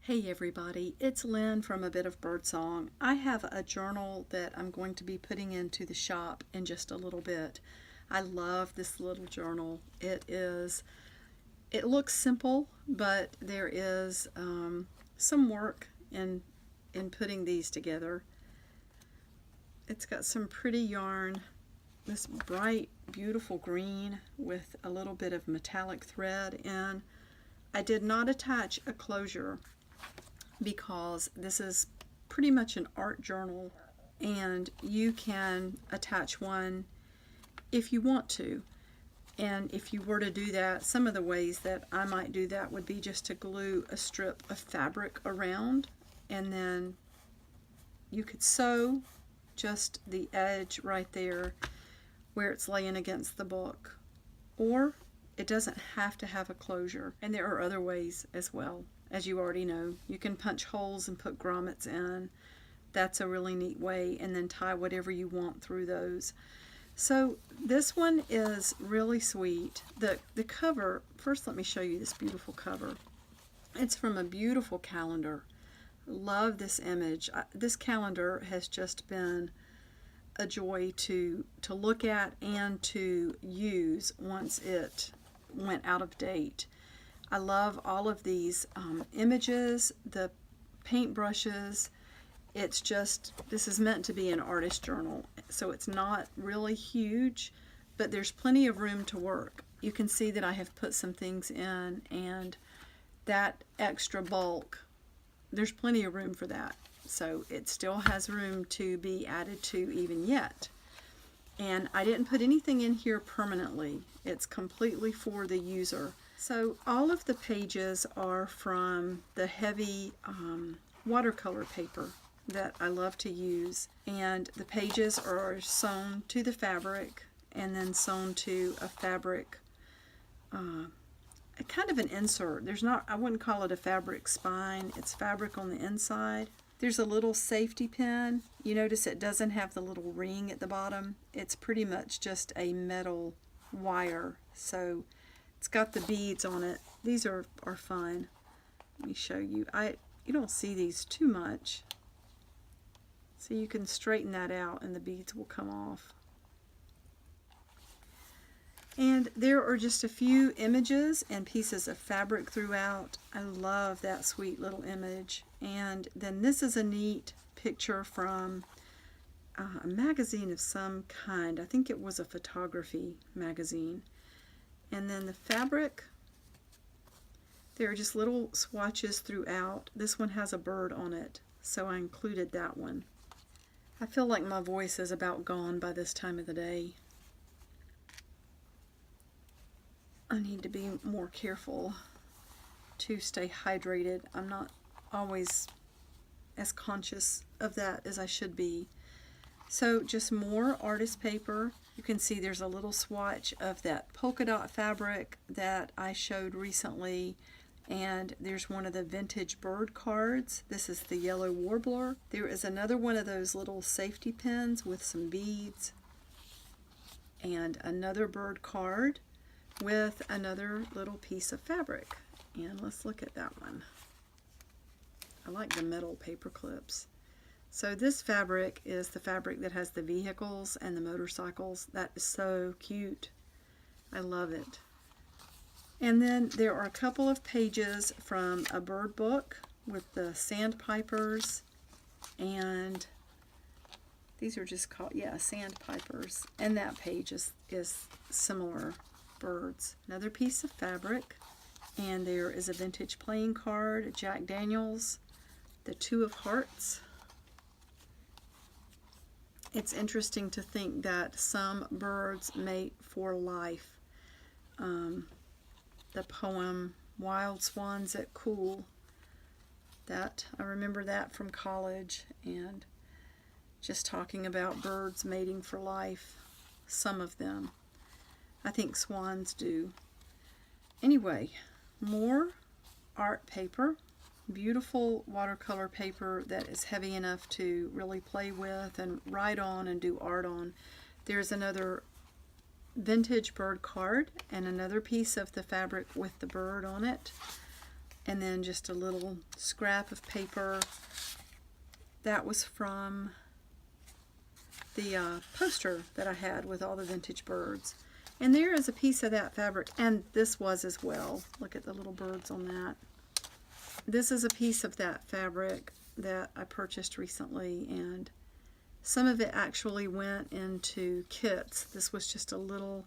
Hey everybody, it's Lynn from A Bit of Birdsong. I have a journal that I'm going to be putting into the shop in just a little bit. I love this little journal. It looks simple, but there is some work in putting these together. It's got some pretty yarn, this bright, beautiful green with a little bit of metallic thread in. I did not attach a closure because this is pretty much an art journal and you can attach one if you want to. And if you were to do that, some of the ways that I might do that would be just to glue a strip of fabric around, and then you could sew just the edge right there where it's laying against the book. Or it doesn't have to have a closure, and there are other ways as well. As you already know, you can punch holes and put grommets in. That's a really neat way, and then tie whatever you want through those. So this one is really sweet. The cover, first let me show you this beautiful cover. It's from a beautiful calendar. Love this image. This calendar has just been a joy to look at and to use once it went out of date. I love all of these images, the paint brushes. It's just, this is meant to be an artist journal, so it's not really huge, but there's plenty of room to work. You can see that I have put some things in, and that extra bulk, there's plenty of room for that. So it still has room to be added to even yet. And I didn't put anything in here permanently. It's completely for the user. So all of the pages are from the heavy watercolor paper that I love to use, and the pages are sewn to the fabric and then sewn to a fabric, a kind of an insert. There's not, I wouldn't call it a fabric spine, it's fabric on the inside. There's a little safety pin. You notice it doesn't have the little ring at the bottom. It's pretty much just a metal wire, so it's got the beads on it. These are fun. Let me show you. You don't see these too much. So you can straighten that out and the beads will come off. And there are just a few images and pieces of fabric throughout. I love that sweet little image. And then this is a neat picture from a magazine of some kind. I think it was a photography magazine. And then the fabric, there are just little swatches throughout. This one has a bird on it, so I included that one. I feel like my voice is about gone by this time of the day. I need to be more careful to stay hydrated. I'm not always as conscious of that as I should be. So just more artist paper. You can see there's a little swatch of that polka dot fabric that I showed recently, and there's one of the vintage bird cards. This is the yellow warbler. There is another one of those little safety pins with some beads, and another bird card with another little piece of fabric. And let's look at that one. I like the metal paper clips. So this fabric is the fabric that has the vehicles and the motorcycles. That is so cute. I love it. And then there are a couple of pages from a bird book with the sandpipers, and these are just called, yeah, sandpipers. And that page is similar birds. Another piece of fabric, and there is a vintage playing card, Jack Daniels, the Two of Hearts. It's interesting to think that some birds mate for life. The poem Wild Swans at Cool, that I remember that from college, and just talking about birds mating for life. Some of them. I think swans do. Anyway, more art paper. Beautiful watercolor paper that is heavy enough to really play with and write on and do art on. There's another vintage bird card and another piece of the fabric with the bird on it. and then just a little scrap of paper. That was from the poster that I had with all the vintage birds. And there is a piece of that fabric, and this was as well. Look at the little birds on that. This is a piece of that fabric that I purchased recently, and some of it actually went into kits. This was just a little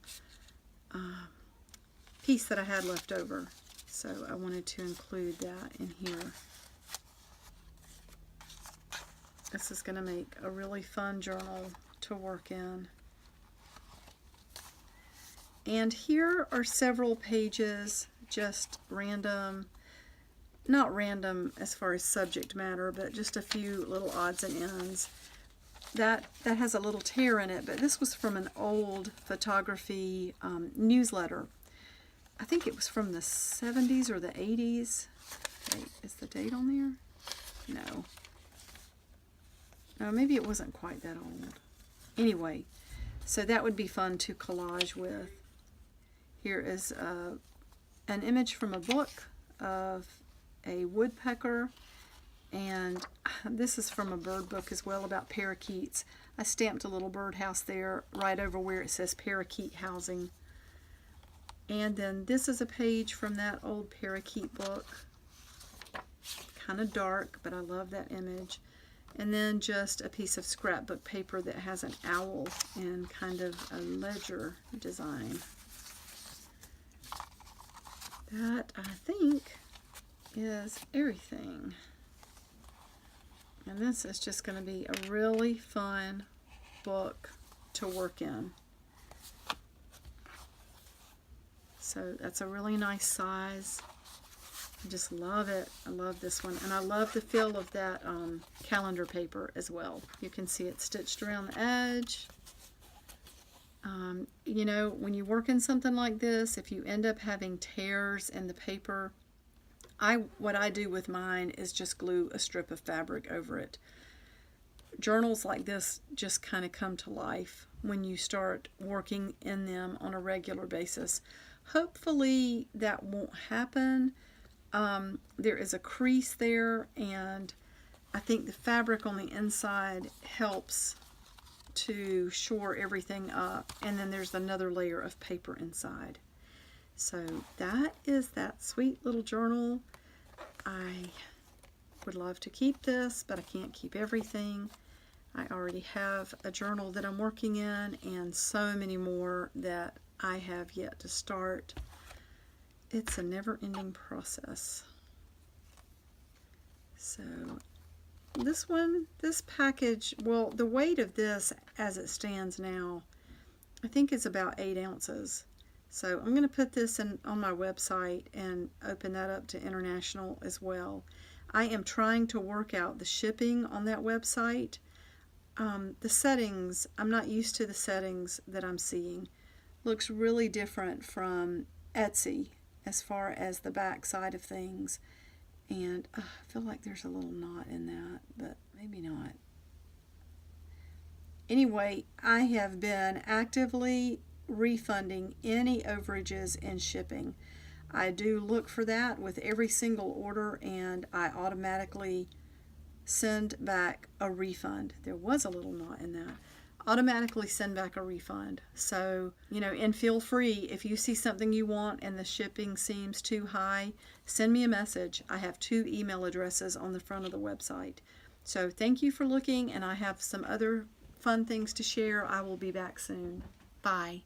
piece that I had left over, so I wanted to include that in here. This is going to make a really fun journal to work in. And here are several pages, just random, not random as far as subject matter, but just a few little odds and ends. That has a little tear in it, but this was from an old photography newsletter. I think it was from the 70s or the 80s. Wait, is the date on there? No. No, maybe it wasn't quite that old. Anyway, so that would be fun to collage with. Here is an image from a book of a woodpecker, and this is from a bird book as well about parakeets. I stamped a little birdhouse there right over where it says parakeet housing. And then this is a page from that old parakeet book. Kind of dark, but I love that image. And then just a piece of scrapbook paper that has an owl and kind of a ledger design. That, I think, is everything. And this is just going to be a really fun book to work in. So that's a really nice size. I just love it. I love this one. And I love the feel of that calendar paper as well. You can see it stitched around the edge. You know, when you work in something like this, if you end up having tears in the paper, what I do with mine is just glue a strip of fabric over it. Journals like this just kind of come to life when you start working in them on a regular basis. Hopefully that won't happen. There is a crease there, and I think the fabric on the inside helps to shore everything up, and then there's another layer of paper inside. So that is that sweet little journal. I would love to keep this, but I can't keep everything. I already have a journal that I'm working in, and so many more that I have yet to start. It's a never-ending process. So this package, well, the weight of this as it stands now, I think is about 8 ounces. So I'm going to put this on my website and open that up to international as well. I am trying to work out the shipping on that website. The settings, I'm not used to the settings that I'm seeing. Looks really different from Etsy as far as the back side of things. And I feel like there's a little knot in that, but maybe not. Anyway, I have been actively refunding any overages in shipping. I do look for that with every single order, and I automatically send back a refund. There was a little knot in that. Automatically send back a refund. So, you know, and feel free, if you see something you want and the shipping seems too high, send me a message. I have 2 email addresses on the front of the website. So thank you for looking, and I have some other fun things to share. I will be back soon. Bye.